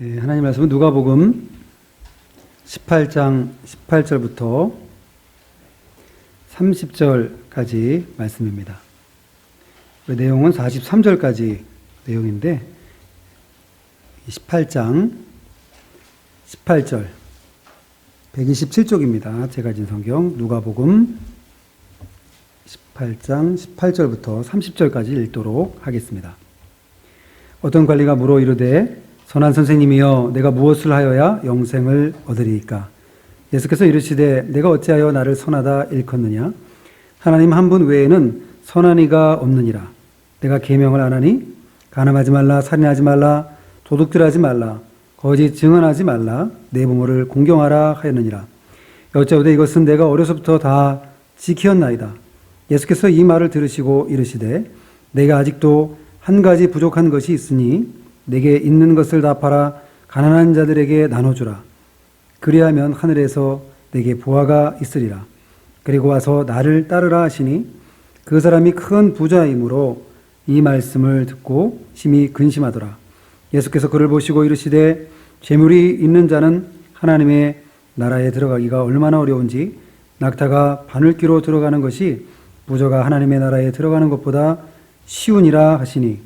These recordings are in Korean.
하나님 말씀은 누가복음 18장 18절부터 30절까지 말씀입니다. 그 내용은 43절까지 내용인데 18장 18절 127쪽입니다. 제가 가진 성경 누가복음 18장 18절부터 30절까지 읽도록 하겠습니다. 어떤 관리가 물어 이르되 선한 선생님이여 내가 무엇을 하여야 영생을 얻으리이까? 예수께서 이르시되 내가 어찌하여 나를 선하다 일컫느냐? 하나님 한 분 외에는 선한 이가 없느니라. 내가 계명을 안 하니 간음하지 말라, 살인하지 말라, 도둑질하지 말라, 거짓 증언하지 말라, 내 부모를 공경하라 하였느니라. 여짜오되 이것은 내가 어려서부터 다 지키었나이다. 예수께서 이 말을 들으시고 이르시되 내가 아직도 한 가지 부족한 것이 있으니 내게 있는 것을 다 팔아 가난한 자들에게 나눠주라. 그리하면 하늘에서 내게 보화가 있으리라. 그리고 와서 나를 따르라 하시니 그 사람이 큰 부자이므로 이 말씀을 듣고 심히 근심하더라. 예수께서 그를 보시고 이르시되 재물이 있는 자는 하나님의 나라에 들어가기가 얼마나 어려운지 낙타가 바늘귀로 들어가는 것이 부자가 하나님의 나라에 들어가는 것보다 쉬우니라 하시니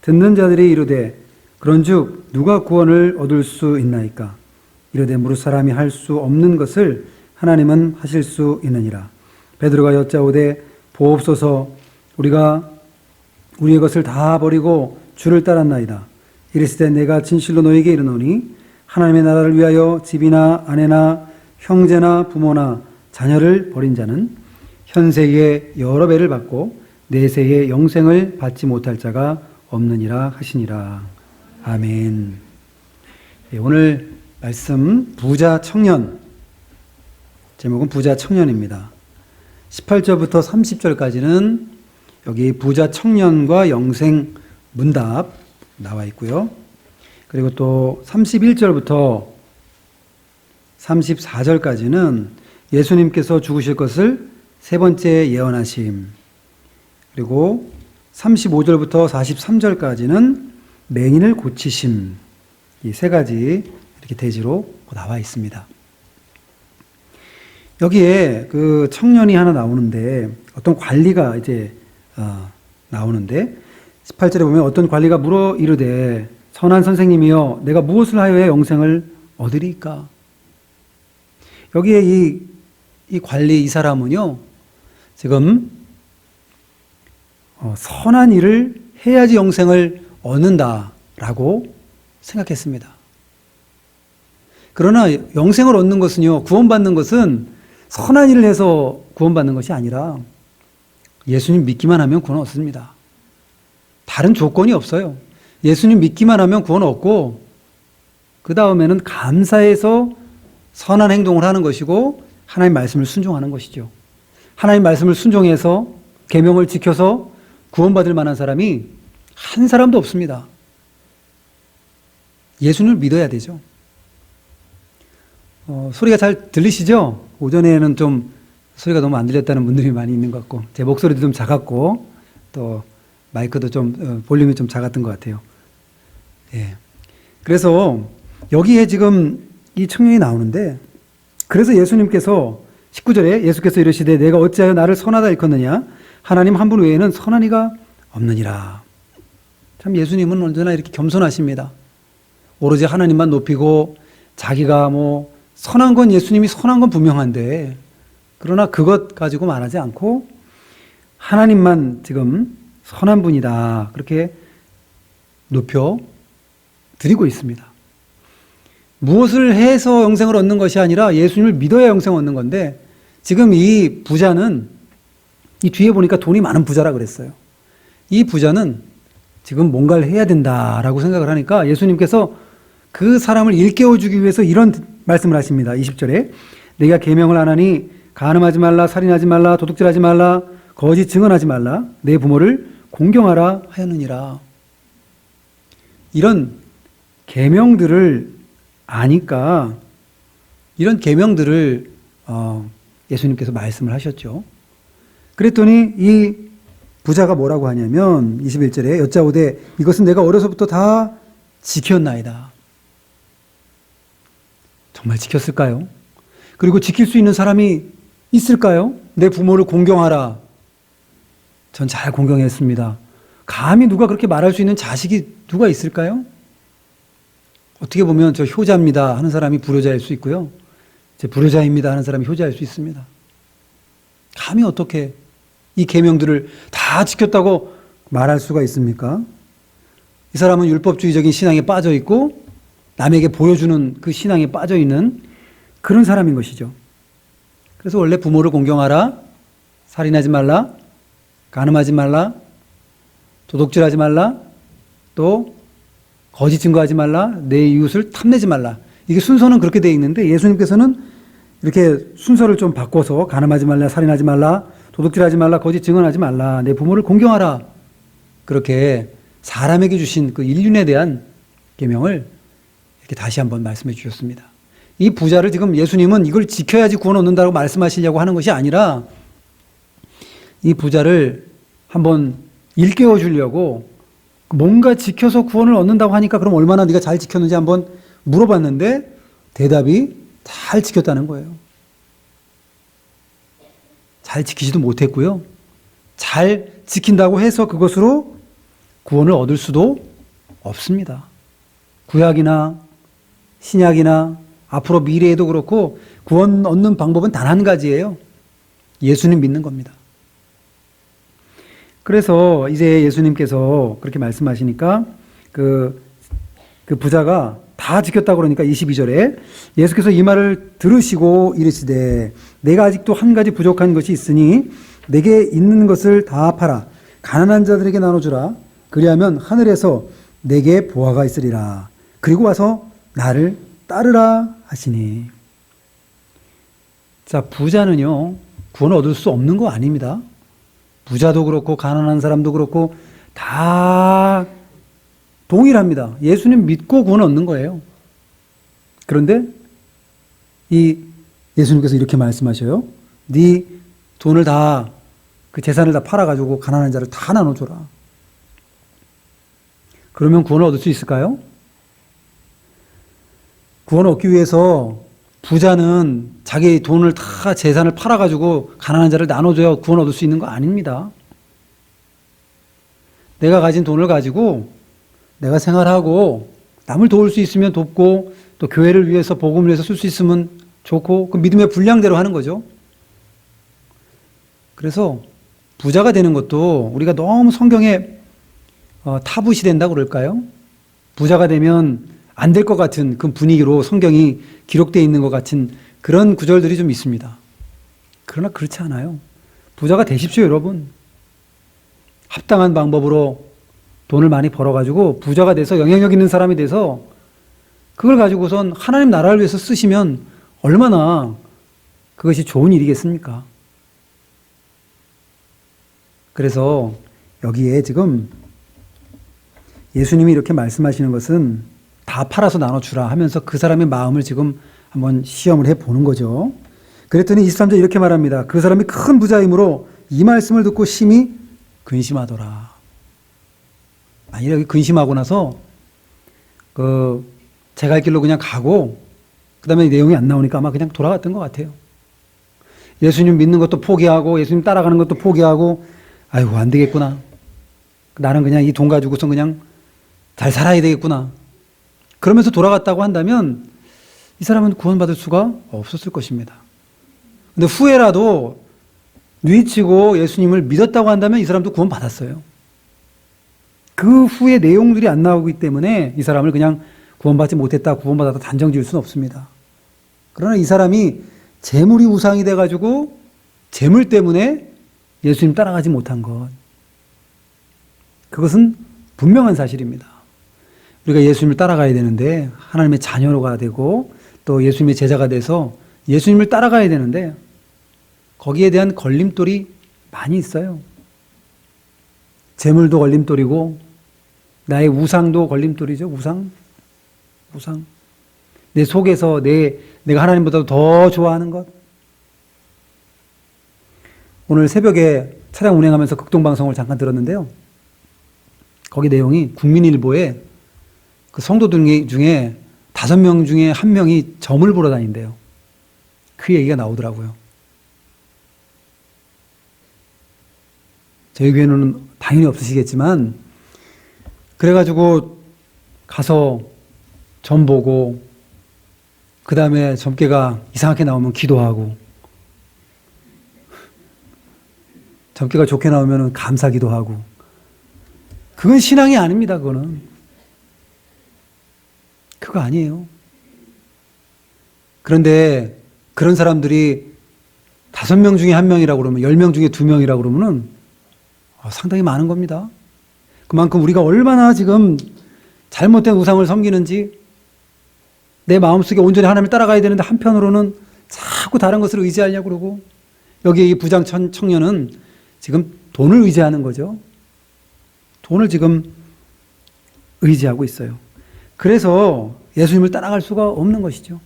듣는 자들이 이르되 그런즉 누가 구원을 얻을 수 있나이까? 이르되 무릇 사람이 할 수 없는 것을 하나님은 하실 수 있느니라. 베드로가 여짜오되 보옵소서 우리가 우리의 것을 다 버리고 주를 따랐나이다. 이르시되 내가 진실로 너에게 이르노니 하나님의 나라를 위하여 집이나 아내나 형제나 부모나 자녀를 버린 자는 현세에 여러 배를 받고 내세에 영생을 받지 못할 자가 없느니라 하시니라. 아멘. 오늘 말씀 부자 청년, 제목은 부자 청년입니다. 18절부터 30절까지는 여기 부자 청년과 영생 문답 나와 있고요. 그리고 또 31절부터 34절까지는 예수님께서 죽으실 것을 세 번째 예언하심, 그리고 35절부터 43절까지는 맹인을 고치심, 이 세 가지 이렇게 대지로 나와 있습니다. 여기에 그 청년이 하나 나오는데 어떤 관리가 이제 나오는데 18절에 보면 어떤 관리가 물어 이르되 선한 선생님이여 내가 무엇을 하여야 영생을 얻으리까? 여기에 이 관리 이 사람은요 지금 선한 일을 해야지 영생을 얻는다라고 생각했습니다. 그러나 영생을 얻는 것은요, 구원받는 것은 선한 일을 해서 구원받는 것이 아니라 예수님 믿기만 하면 구원 얻습니다. 다른 조건이 없어요. 예수님 믿기만 하면 구원 얻고 그 다음에는 감사해서 선한 행동을 하는 것이고 하나님 말씀을 순종하는 것이죠. 하나님 말씀을 순종해서 계명을 지켜서 구원받을 만한 사람이 한 사람도 없습니다. 예수님을 믿어야 되죠. 소리가 잘 들리시죠? 오전에는 좀 소리가 너무 안 들렸다는 분들이 많이 있는 것 같고 제 목소리도 좀 작았고 또 마이크도 좀 볼륨이 좀 작았던 것 같아요. 예. 그래서 여기에 지금 이 청년이 나오는데 그래서 예수님께서 19절에 예수께서 이르시되 내가 어찌하여 나를 선하다 일컫느냐? 하나님 한 분 외에는 선한 이가 없느니라. 참 예수님은 언제나 이렇게 겸손하십니다. 오로지 하나님만 높이고 자기가 뭐 선한 건 예수님이 선한 건 분명한데 그러나 그것 가지고 말하지 않고 하나님만 지금 선한 분이다 그렇게 높여 드리고 있습니다. 무엇을 해서 영생을 얻는 것이 아니라 예수님을 믿어야 영생을 얻는 건데 지금 이 부자는 이 뒤에 보니까 돈이 많은 부자라 그랬어요. 이 부자는 지금 뭔가를 해야 된다라고 생각을 하니까 예수님께서 그 사람을 일깨워주기 위해서 이런 말씀을 하십니다. 20절에 내가 계명을 안 하니 간음하지 말라, 살인하지 말라, 도둑질하지 말라, 거짓 증언하지 말라, 내 부모를 공경하라 하였느니라. 이런 계명들을 아니까 이런 계명들을 예수님께서 말씀을 하셨죠. 그랬더니 이 부자가 뭐라고 하냐면 21절에 여짜오되 이것은 내가 어려서부터 다 지켰나이다. 정말 지켰을까요? 그리고 지킬 수 있는 사람이 있을까요? 내 부모를 공경하라. 전 잘 공경했습니다. 감히 누가 그렇게 말할 수 있는 자식이 누가 있을까요? 어떻게 보면 저 효자입니다 하는 사람이 불효자일 수 있고요. 제 불효자입니다 하는 사람이 효자일 수 있습니다. 감히 어떻게 이 계명들을 다 지켰다고 말할 수가 있습니까? 이 사람은 율법주의적인 신앙에 빠져 있고 남에게 보여주는 그 신앙에 빠져 있는 그런 사람인 것이죠. 그래서 원래 부모를 공경하라, 살인하지 말라, 간음하지 말라, 도둑질하지 말라, 또 거짓 증거하지 말라, 내 이웃을 탐내지 말라. 이게 순서는 그렇게 되어 있는데 예수님께서는 이렇게 순서를 좀 바꿔서 간음하지 말라, 살인하지 말라, 도둑질하지 말라, 거짓 증언하지 말라, 내 부모를 공경하라. 그렇게 사람에게 주신 그 인륜에 대한 계명을 이렇게 다시 한번 말씀해 주셨습니다. 이 부자를 지금 예수님은 이걸 지켜야지 구원 얻는다고 말씀하시려고 하는 것이 아니라 이 부자를 한번 일깨워 주려고 뭔가 지켜서 구원을 얻는다고 하니까 그럼 얼마나 네가 잘 지켰는지 한번 물어봤는데 대답이 잘 지켰다는 거예요. 잘 지키지도 못했고요. 잘 지킨다고 해서 그것으로 구원을 얻을 수도 없습니다. 구약이나 신약이나 앞으로 미래에도 그렇고 구원 얻는 방법은 단 한 가지예요. 예수님 믿는 겁니다. 그래서 이제 예수님께서 그렇게 말씀하시니까 그 부자가 다 지켰다고 그러니까 22절에 예수께서 이 말을 들으시고 이르시되 내가 아직도 한 가지 부족한 것이 있으니 내게 있는 것을 다 팔아 가난한 자들에게 나눠주라. 그리하면 하늘에서 내게 보화가 있으리라. 그리고 와서 나를 따르라 하시니. 자, 부자는요 구원을 얻을 수 없는 거 아닙니다. 부자도 그렇고 가난한 사람도 그렇고 다 동일합니다. 예수님 믿고 구원 얻는 거예요. 그런데 이 예수님께서 이렇게 말씀하셔요. 네 돈을 다 그 재산을 다 팔아가지고 가난한 자를 다 나눠줘라. 그러면 구원을 얻을 수 있을까요? 구원을 얻기 위해서 부자는 자기 돈을 다 재산을 팔아가지고 가난한 자를 나눠줘야 구원 얻을 수 있는 거 아닙니다. 내가 가진 돈을 가지고 내가 생활하고 남을 도울 수 있으면 돕고 또 교회를 위해서 복음을 위해서 쓸 수 있으면 좋고 그 믿음의 분량대로 하는 거죠. 그래서 부자가 되는 것도 우리가 너무 성경에 타부시 된다고 그럴까요? 부자가 되면 안 될 것 같은 그 분위기로 성경이 기록되어 있는 것 같은 그런 구절들이 좀 있습니다. 그러나 그렇지 않아요. 부자가 되십시오, 여러분. 합당한 방법으로 돈을 많이 벌어가지고 부자가 돼서 영향력 있는 사람이 돼서 그걸 가지고선 하나님 나라를 위해서 쓰시면 얼마나 그것이 좋은 일이겠습니까? 그래서 여기에 지금 예수님이 이렇게 말씀하시는 것은 다 팔아서 나눠주라 하면서 그 사람의 마음을 지금 한번 시험을 해보는 거죠. 그랬더니 23절 이렇게 말합니다. 그 사람이 큰 부자이므로 이 말씀을 듣고 심히 근심하더라. 만일에 여기 근심하고 나서 제 갈 길로 그냥 가고 그 다음에 내용이 안 나오니까 아마 그냥 돌아갔던 것 같아요. 예수님 믿는 것도 포기하고 예수님 따라가는 것도 포기하고 아이고 안 되겠구나. 나는 그냥 이 돈 가지고선 그냥 잘 살아야 되겠구나. 그러면서 돌아갔다고 한다면 이 사람은 구원받을 수가 없었을 것입니다. 근데 후에라도 뉘치고 예수님을 믿었다고 한다면 이 사람도 구원받았어요. 그 후에 내용들이 안 나오기 때문에 이 사람을 그냥 구원받지 못했다, 구원받았다 단정 지을 수는 없습니다. 그러나 이 사람이 재물이 우상이 돼가지고 재물 때문에 예수님 따라가지 못한 것. 그것은 분명한 사실입니다. 우리가 예수님을 따라가야 되는데 하나님의 자녀가 되고 또 예수님의 제자가 돼서 예수님을 따라가야 되는데 거기에 대한 걸림돌이 많이 있어요. 재물도 걸림돌이고 나의 우상도 걸림돌이죠. 우상. 내 속에서 내가 하나님보다 더 좋아하는 것. 오늘 새벽에 차량 운행하면서 극동방송을 잠깐 들었는데요. 거기 내용이 국민일보에 그 성도들 중에 5명 중에 1명이 점을 보러 다닌대요. 그 얘기가 나오더라고요. 저희 교회는 당연히 없으시겠지만, 그래가지고 가서 점 보고, 그 다음에 점괘가 이상하게 나오면 기도하고, 점괘가 좋게 나오면 감사 기도하고, 그건 신앙이 아닙니다, 그거는. 그거 아니에요. 그런데 그런 사람들이 5명 중에 1명이라고 그러면, 10명 중에 2명이라고 그러면은 상당히 많은 겁니다. 그만큼 우리가 얼마나 지금 잘못된 우상을 섬기는지, 내 마음속에 온전히 하나님을 따라가야 되는데 한편으로는 자꾸 다른 것을 의지하려고 그러고, 여기 이 부장 청년은 지금 돈을 의지하는 거죠. 돈을 지금 의지하고 있어요. 그래서 예수님을 따라갈 수가 없는 것이죠.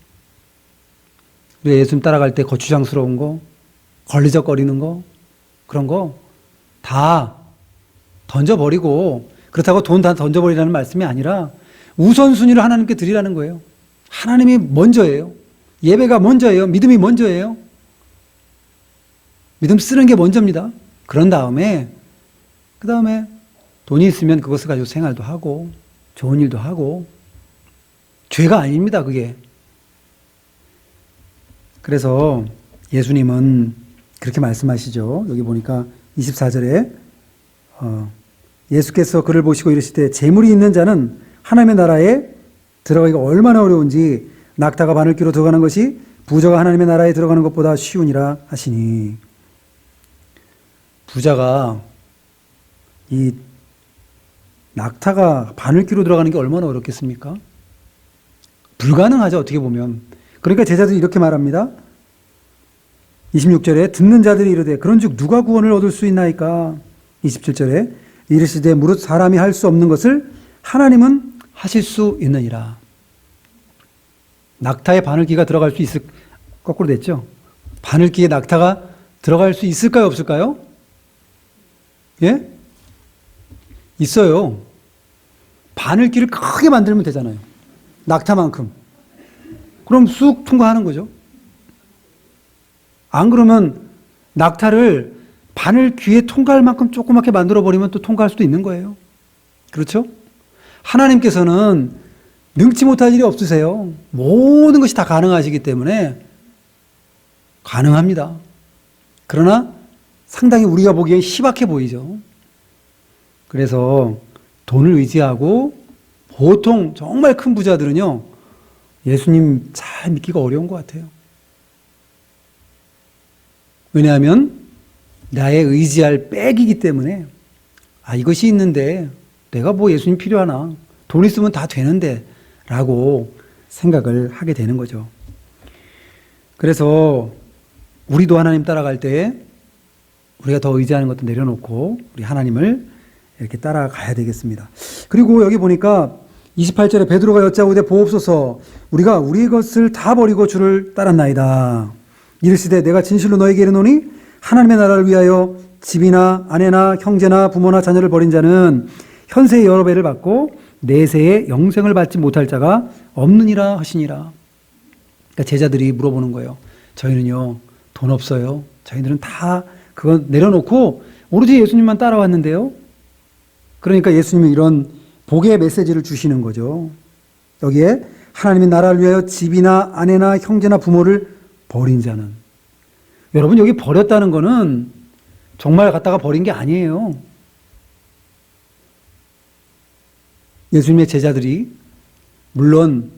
우리가 예수님 따라갈 때 거추장스러운 거, 걸리적거리는 거, 그런 거 다 던져버리고, 그렇다고 돈 다 던져버리라는 말씀이 아니라 우선순위를 하나님께 드리라는 거예요. 하나님이 먼저예요. 예배가 먼저예요. 믿음이 먼저예요. 믿음 쓰는 게 먼저입니다. 그런 다음에, 그 다음에 돈이 있으면 그것을 가지고 생활도 하고, 좋은 일도 하고, 죄가 아닙니다, 그게. 그래서 예수님은 그렇게 말씀하시죠. 여기 보니까 24절에 예수께서 그를 보시고 이르시되 재물이 있는 자는 하나님의 나라에 들어가기가 얼마나 어려운지 낙타가 바늘귀로 들어가는 것이 부자가 하나님의 나라에 들어가는 것보다 쉬우니라 하시니, 부자가 이 낙타가 바늘귀로 들어가는 게 얼마나 어렵겠습니까? 불가능하죠, 어떻게 보면. 그러니까 제자들이 이렇게 말합니다. 26절에 듣는 자들이 이르되 그런즉 누가 구원을 얻을 수 있나이까? 27절에 이르시되 무릇 사람이 할 수 없는 것을 하나님은 하실 수 있느니라. 낙타에 바늘귀가 들어갈 수 있을, 거꾸로 됐죠? 바늘귀에 낙타가 들어갈 수 있을까요, 없을까요? 예? 있어요. 바늘귀를 크게 만들면 되잖아요. 낙타만큼. 그럼 쑥 통과하는 거죠. 안 그러면 낙타를 바늘 귀에 통과할 만큼 조그맣게 만들어버리면 또 통과할 수도 있는 거예요. 그렇죠? 하나님께서는 능치 못할 일이 없으세요. 모든 것이 다 가능하시기 때문에 가능합니다. 그러나 상당히 우리가 보기엔 희박해 보이죠. 그래서 돈을 의지하고 보통 정말 큰 부자들은요, 예수님 잘 믿기가 어려운 것 같아요. 왜냐하면 나의 의지할 백이기 때문에, 이것이 있는데 내가 뭐 예수님 필요하나, 돈 있으면 다 되는데 라고 생각을 하게 되는 거죠. 그래서 우리도 하나님 따라갈 때 우리가 더 의지하는 것도 내려놓고 우리 하나님을 이렇게 따라가야 되겠습니다. 그리고 여기 보니까 28절에 베드로가 여짜오되 보옵소서, 우리가 우리 것을 다 버리고 주를 따랐나이다. 이르시되 내가 진실로 너에게 이르노니 하나님의 나라를 위하여 집이나 아내나 형제나 부모나 자녀를 버린 자는 현세의 여러 배를 받고 내세의 영생을 받지 못할 자가 없느니라 하시니라. 그러니까 제자들이 물어보는 거예요. 저희는요, 돈 없어요. 저희들은 다 그거 내려놓고 오로지 예수님만 따라왔는데요. 그러니까 예수님은 이런 복의 메시지를 주시는 거죠. 여기에 하나님의 나라를 위하여 집이나 아내나 형제나 부모를 버린 자는, 여러분 여기 버렸다는 거는 정말 갖다가 버린 게 아니에요. 예수님의 제자들이 물론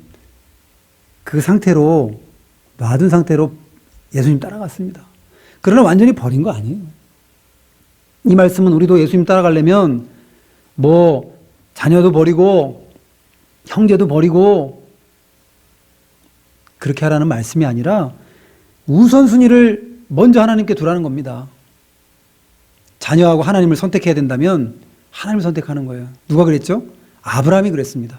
그 상태로, 놔둔 상태로 예수님 따라갔습니다. 그러나 완전히 버린 거 아니에요. 이 말씀은 우리도 예수님 따라가려면 뭐 자녀도 버리고 형제도 버리고 그렇게 하라는 말씀이 아니라 우선순위를 먼저 하나님께 두라는 겁니다. 자녀하고 하나님을 선택해야 된다면 하나님을 선택하는 거예요. 누가 그랬죠? 아브라함이 그랬습니다.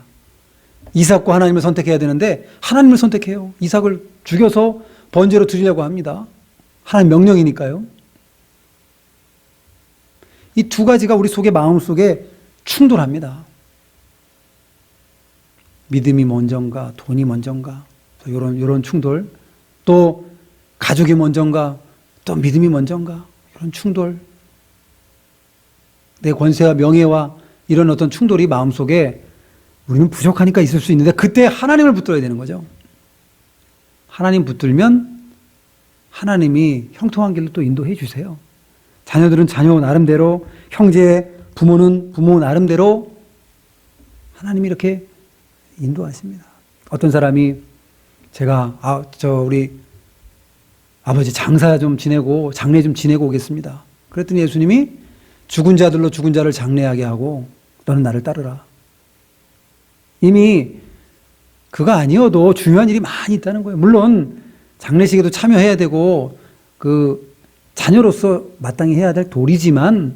이삭과 하나님을 선택해야 되는데 하나님을 선택해요. 이삭을 죽여서 번제로 드리려고 합니다. 하나님 명령이니까요. 이 두 가지가 우리 속에, 마음 속에 충돌합니다. 믿음이 먼저인가, 돈이 먼저인가, 이런 충돌, 또 가족이 먼저인가, 또 믿음이 먼저인가, 이런 충돌, 내 권세와 명예와 이런 어떤 충돌이 마음속에 우리는 부족하니까 있을 수 있는데 그때 하나님을 붙들어야 되는 거죠. 하나님 붙들면 하나님이 형통한 길로 또 인도해 주세요. 자녀들은 자녀 나름대로, 형제, 부모는 부모 나름대로 하나님이 이렇게 인도하십니다. 어떤 사람이 제가 우리 아버지 장사 좀 지내고 장례 좀 지내고 오겠습니다. 그랬더니 예수님이 죽은 자들로 죽은 자를 장례하게 하고 너는 나를 따르라. 이미 그거 아니어도 중요한 일이 많이 있다는 거예요. 물론 장례식에도 참여해야 되고 그 자녀로서 마땅히 해야 될 도리지만,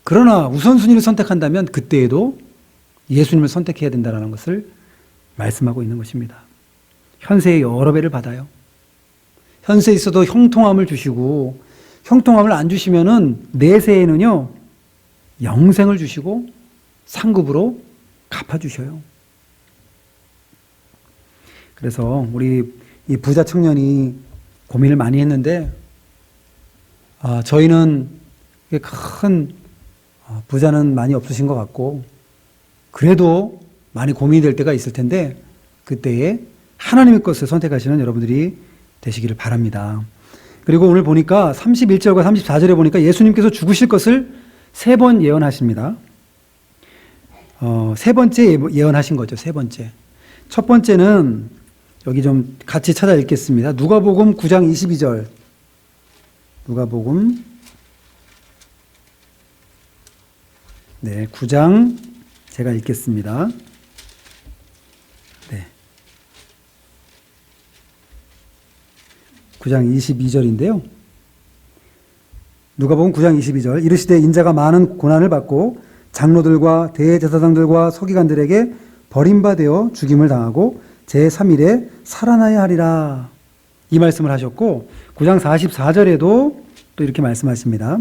그러나 우선순위를 선택한다면 그때에도 예수님을 선택해야 된다는 것을 말씀하고 있는 것입니다. 현세에 여러 배를 받아요. 현세에 있어도 형통함을 주시고, 형통함을 안 주시면은 내세에는요 영생을 주시고 상급으로 갚아주셔요. 그래서 우리 이 부자 청년이 고민을 많이 했는데, 저희는 큰 부자는 많이 없으신 것 같고 그래도 많이 고민이 될 때가 있을 텐데 그때에 하나님의 것을 선택하시는 여러분들이 되시기를 바랍니다. 그리고 오늘 보니까 31절과 34절에 보니까 예수님께서 죽으실 것을 3번 예언하십니다. 세 번째 예언하신 거죠. 세 번째. 첫 번째는 여기 좀 같이 찾아 읽겠습니다. 누가복음 9장 22절. 누가복음 9장 제가 읽겠습니다. 네. 9장 22절인데요. 누가복음 9장 22절. 이르시되 인자가 많은 고난을 받고 장로들과 대제사장들과 서기관들에게 버림받아 죽임을 당하고 제3일에 살아나야 하리라. 이 말씀을 하셨고 9장 44절에도 또 이렇게 말씀하십니다.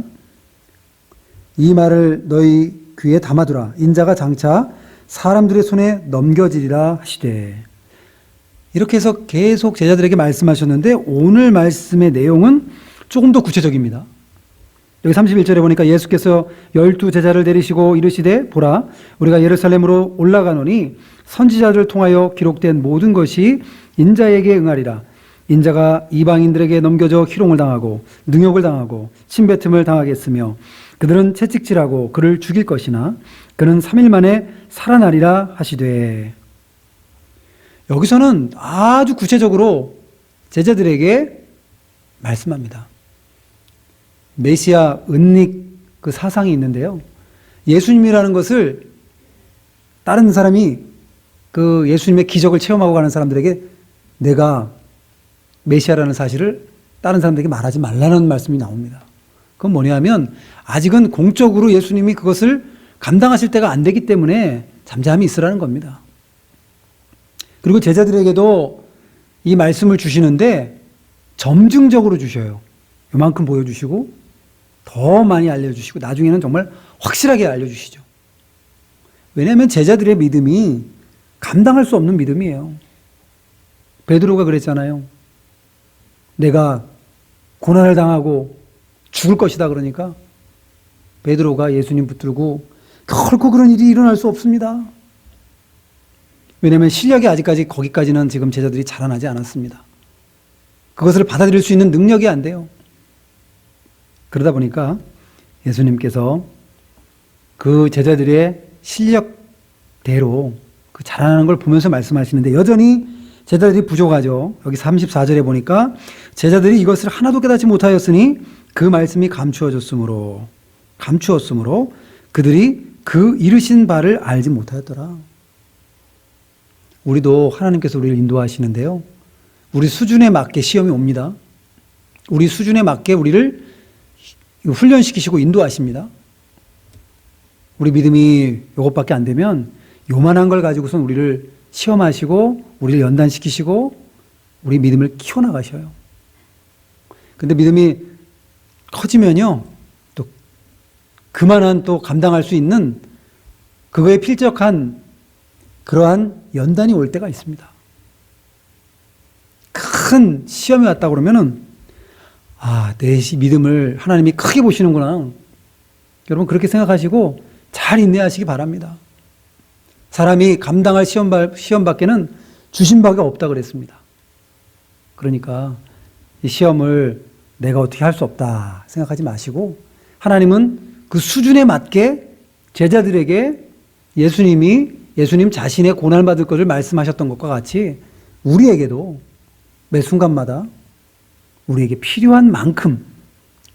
이 말을 너희 귀에 담아두라. 인자가 장차 사람들의 손에 넘겨지리라 하시되. 이렇게 해서 계속 제자들에게 말씀하셨는데 오늘 말씀의 내용은 조금 더 구체적입니다. 여기 31절에 보니까 예수께서 12제자를 데리시고 이르시되 보라 우리가 예루살렘으로 올라가노니 선지자들을 통하여 기록된 모든 것이 인자에게 응하리라. 인자가 이방인들에게 넘겨져 희롱을 당하고 능욕을 당하고 침뱉음을 당하겠으며 그들은 채찍질하고 그를 죽일 것이나 그는 3일 만에 살아나리라 하시되. 여기서는 아주 구체적으로 제자들에게 말씀합니다. 메시아 은닉 그 사상이 있는데요. 예수님이라는 것을 다른 사람이 그 예수님의 기적을 체험하고 가는 사람들에게 내가 메시아라는 사실을 다른 사람들에게 말하지 말라는 말씀이 나옵니다. 그건 뭐냐면 아직은 공적으로 예수님이 그것을 감당하실 때가 안 되기 때문에 잠잠히 있으라는 겁니다. 그리고 제자들에게도 이 말씀을 주시는데 점증적으로 주셔요. 요만큼 보여주시고 더 많이 알려주시고 나중에는 정말 확실하게 알려주시죠. 왜냐하면 제자들의 믿음이 감당할 수 없는 믿음이에요. 베드로가 그랬잖아요. 내가 고난을 당하고 죽을 것이다 그러니까 베드로가 예수님 붙들고 결코 그런 일이 일어날 수 없습니다. 왜냐하면 실력이 아직까지 거기까지는 지금 제자들이 자라나지 않았습니다. 그것을 받아들일 수 있는 능력이 안 돼요. 그러다 보니까 예수님께서 그 제자들의 실력대로 그 자라나는 걸 보면서 말씀하시는데 여전히 제자들이 부족하죠. 여기 34절에 보니까 제자들이 이것을 하나도 깨닫지 못하였으니 그 말씀이 감추었으므로 그들이 그 이르신 바를 알지 못하였더라. 우리도 하나님께서 우리를 인도하시는데요. 우리 수준에 맞게 시험이 옵니다. 우리 수준에 맞게 우리를 훈련시키시고 인도하십니다. 우리 믿음이 이것밖에 안 되면 요만한 걸 가지고선 우리를 시험하시고 우리를 연단시키시고 우리 믿음을 키워나가셔요. 근데 믿음이 커지면요 또 그만한 또 감당할 수 있는 그거에 필적한 그러한 연단이 올 때가 있습니다. 큰 시험이 왔다 그러면은 내 믿음을 하나님이 크게 보시는구나. 여러분 그렇게 생각하시고 잘 인내하시기 바랍니다. 사람이 감당할 시험 밖에는 주신 바가 없다 그랬습니다. 그러니까 이 시험을 내가 어떻게 할 수 없다 생각하지 마시고 하나님은 그 수준에 맞게 제자들에게 예수님 자신의 고난받을 것을 말씀하셨던 것과 같이 우리에게도 매 순간마다 우리에게 필요한 만큼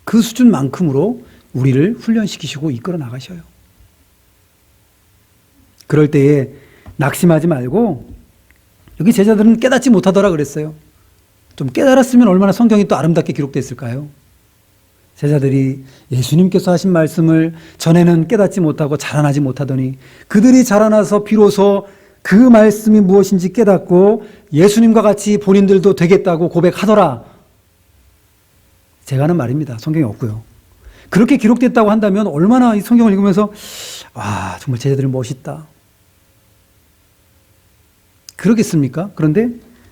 그 수준만큼으로 우리를 훈련시키시고 이끌어 나가셔요. 그럴 때에 낙심하지 말고 여기 제자들은 깨닫지 못하더라 그랬어요. 좀 깨달았으면 얼마나 성경이 또 아름답게 기록됐을까요? 제자들이 예수님께서 하신 말씀을 전에는 깨닫지 못하고 자라나지 못하더니 그들이 자라나서 비로소 그 말씀이 무엇인지 깨닫고 예수님과 같이 본인들도 되겠다고 고백하더라. 제가 하는 말입니다. 성경에 없고요. 그렇게 기록됐다고 한다면 얼마나 이 성경을 읽으면서 정말 제자들은 멋있다. 그러겠습니까? 그런데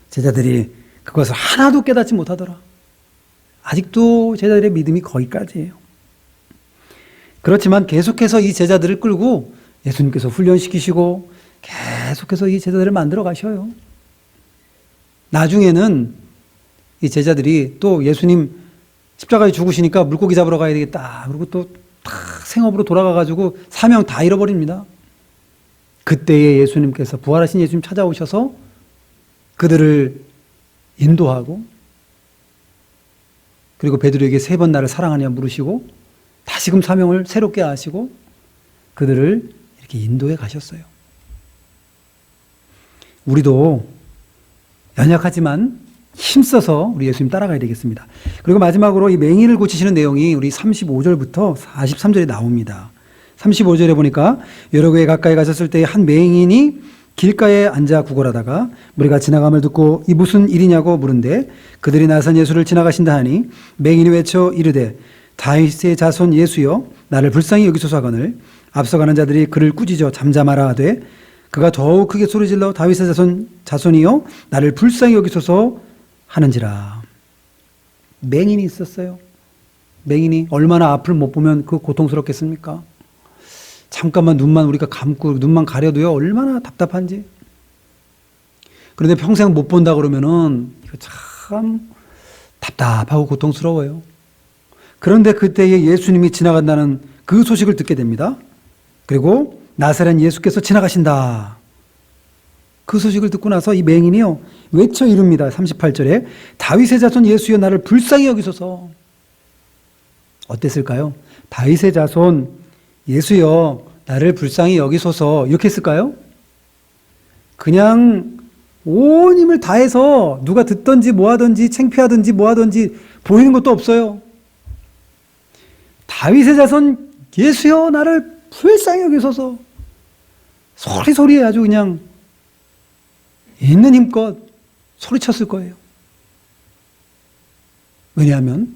제자들이 그것을 하나도 깨닫지 못하더라. 아직도 제자들의 믿음이 거기까지예요. 그렇지만 계속해서 이 제자들을 끌고 예수님께서 훈련시키시고 계속해서 이 제자들을 만들어 가셔요. 나중에는 이 제자들이 또 예수님 십자가에 죽으시니까 물고기 잡으러 가야 되겠다. 그리고 또 다 생업으로 돌아가가지고 사명 다 잃어버립니다. 그때에 예수님께서 부활하신 예수님 찾아오셔서 그들을 인도하고 그리고 베드로에게 3번 나를 사랑하냐 물으시고 다시금 사명을 새롭게 하시고 그들을 이렇게 인도해 가셨어요. 우리도 연약하지만 힘써서 우리 예수님 따라가야 되겠습니다. 그리고 마지막으로 이 맹인을 고치시는 내용이 우리 35절부터 43절에 나옵니다. 35절에 보니까 여러 교회 가까이 가셨을 때 한 맹인이 길가에 앉아 구걸하다가 무리가 지나감을 듣고 이 무슨 일이냐고 물은데 그들이 나선 예수를 지나가신다 하니 맹인이 외쳐 이르되 다윗의 자손 예수여 나를 불쌍히 여기소서 하거늘 앞서가는 자들이 그를 꾸짖어 잠잠하라 하되 그가 더욱 크게 소리질러 다윗의 자손이여 나를 불쌍히 여기소서 하는지라. 맹인이 있었어요. 맹인이 얼마나 앞을 못 보면 그 고통스럽겠습니까? 잠깐만 눈만 우리가 감고 눈만 가려도요 얼마나 답답한지. 그런데 평생 못 본다 그러면은 이거 참 답답하고 고통스러워요. 그런데 그때에 예수님이 지나간다는 그 소식을 듣게 됩니다. 그리고 나사렛 예수께서 지나가신다. 그 소식을 듣고 나서 이 맹인이요 외쳐 이릅니다. 38절에 다윗의 자손 예수여 나를 불쌍히 여기소서. 어땠을까요? 다윗의 자손 예수여 나를 불쌍히 여기소서 이렇게 했을까요? 그냥 온 힘을 다해서 누가 듣든지 뭐하든지 창피하든지 뭐하든지 보이는 것도 없어요. 다윗의 자손 예수여 나를 불쌍히 여기소서. 소리소리에 아주 그냥 있는 힘껏 소리쳤을 거예요. 왜냐하면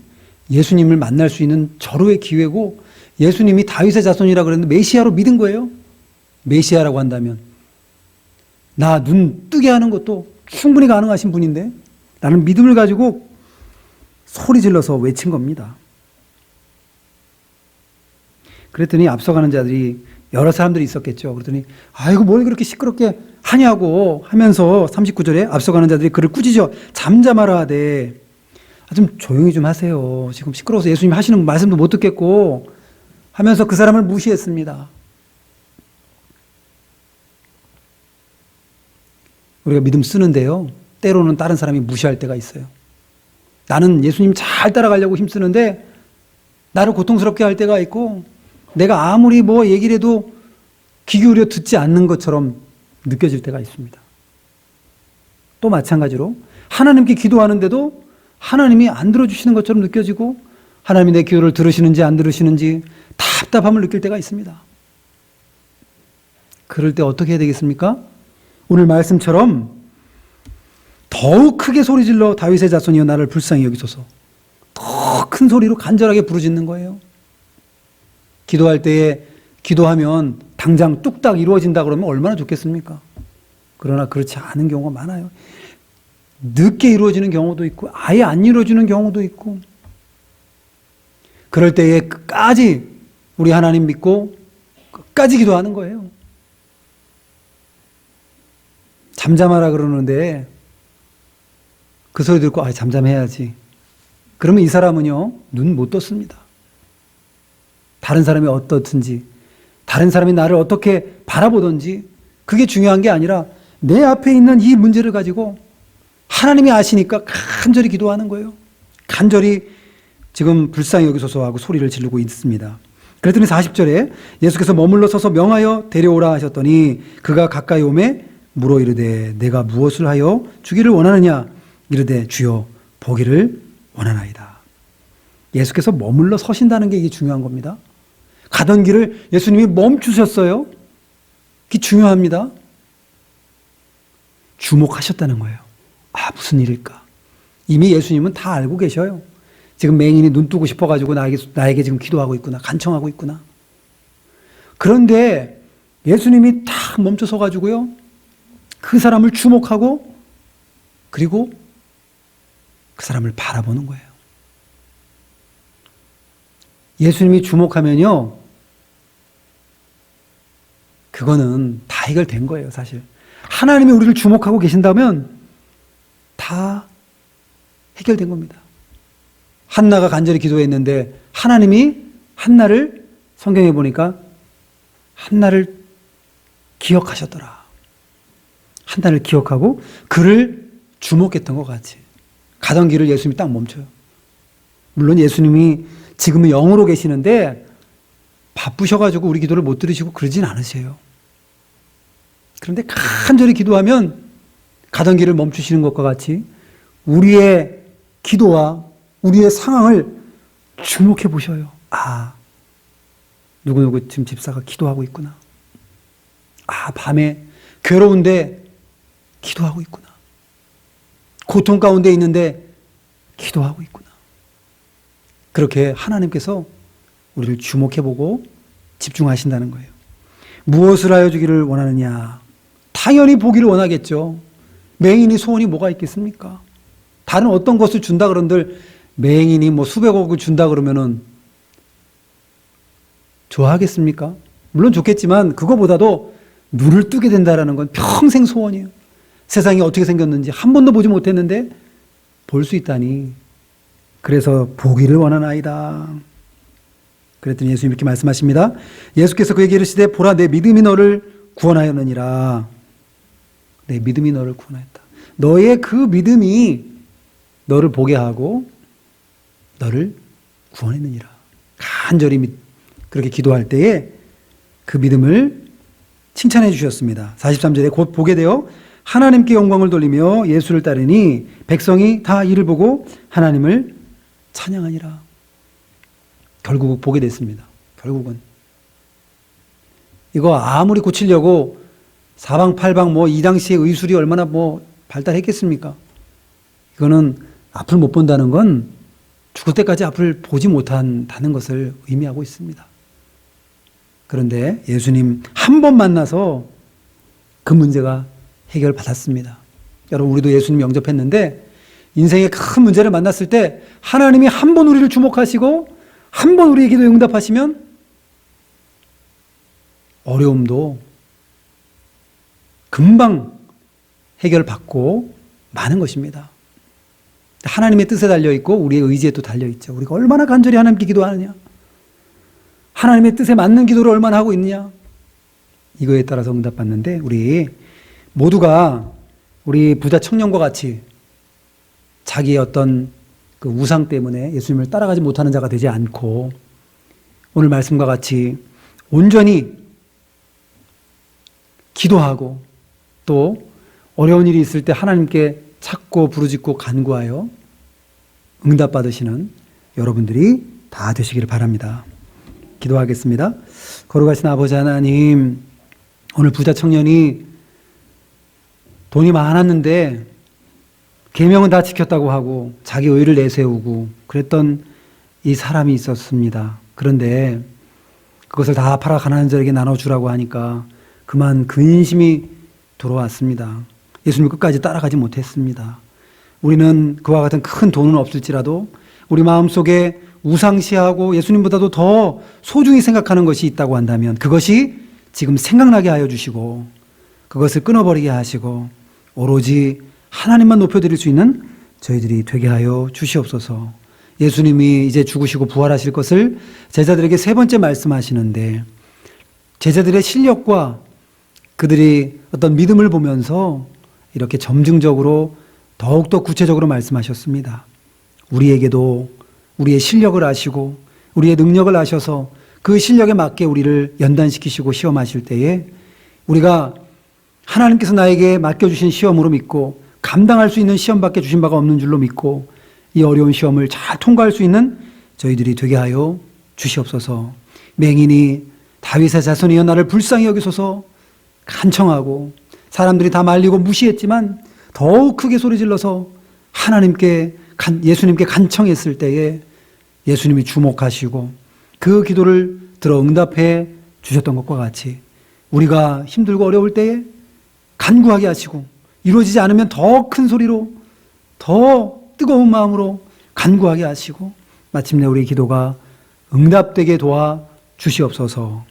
예수님을 만날 수 있는 절호의 기회고 예수님이 다윗의 자손이라 그랬는데 메시아로 믿은 거예요. 메시아라고 한다면 나 눈 뜨게 하는 것도 충분히 가능하신 분인데 나는 믿음을 가지고 소리 질러서 외친 겁니다. 그랬더니 앞서가는 자들이 여러 사람들이 있었겠죠. 그랬더니 아이고 뭘 그렇게 시끄럽게 하냐고 하면서 39절에 앞서가는 자들이 그를 꾸짖어 잠잠하라 하되 좀 조용히 좀 하세요. 지금 시끄러워서 예수님 하시는 말씀도 못 듣겠고 하면서 그 사람을 무시했습니다. 우리가 믿음 쓰는데요. 때로는 다른 사람이 무시할 때가 있어요. 나는 예수님 잘 따라가려고 힘쓰는데 나를 고통스럽게 할 때가 있고 내가 아무리 뭐 얘기를 해도 귀 기울여 듣지 않는 것처럼 느껴질 때가 있습니다. 또 마찬가지로 하나님께 기도하는데도 하나님이 안 들어주시는 것처럼 느껴지고 하나님이 내 기도를 들으시는지 안 들으시는지 답답함을 느낄 때가 있습니다. 그럴 때 어떻게 해야 되겠습니까? 오늘 말씀처럼 더욱 크게 소리질러 다윗의 자손이여 나를 불쌍히 여기소서. 더 큰 소리로 간절하게 부르짖는 거예요. 기도할 때에 기도하면 당장 뚝딱 이루어진다 그러면 얼마나 좋겠습니까? 그러나 그렇지 않은 경우가 많아요. 늦게 이루어지는 경우도 있고 아예 안 이루어지는 경우도 있고, 그럴 때에 끝까지 우리 하나님 믿고 끝까지 기도하는 거예요. 잠잠하라 그러는데 그 소리 듣고 잠잠해야지. 그러면 이 사람은요, 눈 못 떴습니다. 다른 사람이 어떻든지, 다른 사람이 나를 어떻게 바라보든지 그게 중요한 게 아니라 내 앞에 있는 이 문제를 가지고 하나님이 아시니까 간절히 기도하는 거예요. 간절히 지금 불쌍히 여기소서 하고 소리를 지르고 있습니다. 그랬더니 40절에 예수께서 머물러 서서 명하여 데려오라 하셨더니 그가 가까이 오매 물어 이르되 내가 무엇을 하여 주기를 원하느냐? 이르되 주여 보기를 원하나이다. 예수께서 머물러 서신다는 게 이게 중요한 겁니다. 가던 길을 예수님이 멈추셨어요. 그게 중요합니다. 주목하셨다는 거예요. 무슨 일일까? 이미 예수님은 다 알고 계셔요. 지금 맹인이 눈 뜨고 싶어가지고 나에게 지금 기도하고 있구나, 간청하고 있구나. 그런데 예수님이 탁 멈춰서가지고요, 그 사람을 주목하고 그리고 그 사람을 바라보는 거예요. 예수님이 주목하면요, 그거는 다 해결된 거예요, 사실. 하나님이 우리를 주목하고 계신다면 다 해결된 겁니다. 한나가 간절히 기도했는데 하나님이 한나를, 성경에 보니까 한나를 기억하셨더라. 한나를 기억하고 그를 주목했던 것 같이. 가던 길을 예수님이 딱 멈춰요. 물론 예수님이 지금은 영으로 계시는데 바쁘셔가지고 우리 기도를 못 들으시고 그러진 않으세요. 그런데 간절히 기도하면 가던 길을 멈추시는 것과 같이 우리의 기도와 우리의 상황을 주목해 보셔요. 누구누구 지금 집사가 기도하고 있구나. 밤에 괴로운데 기도하고 있구나. 고통 가운데 있는데 기도하고 있구나. 그렇게 하나님께서 우리를 주목해 보고 집중하신다는 거예요. 무엇을 하여 주기를 원하느냐? 당연히 보기를 원하겠죠. 맹인이 소원이 뭐가 있겠습니까? 다른 어떤 것을 준다 그런들 맹인이 수백억을 준다 그러면은 좋아하겠습니까? 물론 좋겠지만 그거보다도 눈을 뜨게 된다라는 건 평생 소원이에요. 세상이 어떻게 생겼는지 한 번도 보지 못했는데 볼 수 있다니. 그래서 보기를 원하나이다. 그랬더니 예수님이 이렇게 말씀하십니다. 예수께서 그에게 이르시되 보라 내 믿음이 너를 구원하였느니라. 내 믿음이 너를 구원하였다. 너의 그 믿음이 너를 보게 하고 너를 구원했느니라. 간절히 그렇게 기도할 때에 그 믿음을 칭찬해 주셨습니다. 43절에 곧 보게 되어 하나님께 영광을 돌리며 예수를 따르니 백성이 다 이를 보고 하나님을 찬양하니라. 결국 보게 됐습니다. 결국은. 이거 아무리 고치려고 사방팔방 이 당시에 의술이 얼마나 발달했겠습니까? 이거는 앞을 못 본다는 건 죽을 때까지 앞을 보지 못한다는 것을 의미하고 있습니다. 그런데 예수님 한 번 만나서 그 문제가 해결받았습니다. 여러분, 우리도 예수님 영접했는데 인생의 큰 문제를 만났을 때 하나님이 한 번 우리를 주목하시고 한 번 우리의 기도에 응답하시면 어려움도 금방 해결받고 마는 것입니다. 하나님의 뜻에 달려있고 우리의 의지에 또 달려있죠. 우리가 얼마나 간절히 하나님께 기도하느냐, 하나님의 뜻에 맞는 기도를 얼마나 하고 있느냐, 이거에 따라서 응답받는데, 우리 모두가 우리 부자 청년과 같이 자기의 어떤 그 우상 때문에 예수님을 따라가지 못하는 자가 되지 않고 오늘 말씀과 같이 온전히 기도하고 또 어려운 일이 있을 때 하나님께 찾고 부르짖고 간구하여 응답받으시는 여러분들이 다 되시기를 바랍니다. 기도하겠습니다. 거룩하신 아버지 하나님, 오늘 부자 청년이 돈이 많았는데 계명은 다 지켰다고 하고 자기 의를 내세우고 그랬던 이 사람이 있었습니다. 그런데 그것을 다 팔아 가난한 자에게 나눠주라고 하니까 그만 근심이 돌아왔습니다. 예수님 끝까지 따라가지 못했습니다. 우리는 그와 같은 큰 돈은 없을지라도 우리 마음속에 우상시하고 예수님보다도 더 소중히 생각하는 것이 있다고 한다면 그것이 지금 생각나게 하여 주시고 그것을 끊어버리게 하시고 오로지 하나님만 높여드릴 수 있는 저희들이 되게 하여 주시옵소서. 예수님이 이제 죽으시고 부활하실 것을 제자들에게 세 번째 말씀하시는데 제자들의 실력과 그들이 어떤 믿음을 보면서 이렇게 점증적으로 더욱더 구체적으로 말씀하셨습니다. 우리에게도 우리의 실력을 아시고 우리의 능력을 아셔서 그 실력에 맞게 우리를 연단시키시고 시험하실 때에 우리가 하나님께서 나에게 맡겨주신 시험으로 믿고 감당할 수 있는 시험밖에 주신 바가 없는 줄로 믿고 이 어려운 시험을 잘 통과할 수 있는 저희들이 되게 하여 주시옵소서. 맹인이 다윗의 자손이여 나를 불쌍히 여기소서 간청하고 사람들이 다 말리고 무시했지만 더욱 크게 소리질러서 하나님께 예수님께 간청했을 때에 예수님이 주목하시고 그 기도를 들어 응답해 주셨던 것과 같이 우리가 힘들고 어려울 때에 간구하게 하시고 이루어지지 않으면 더 큰 소리로 더 뜨거운 마음으로 간구하게 하시고 마침내 우리 기도가 응답되게 도와 주시옵소서.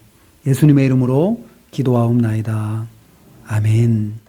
예수님의 이름으로 기도하옵나이다. 아멘.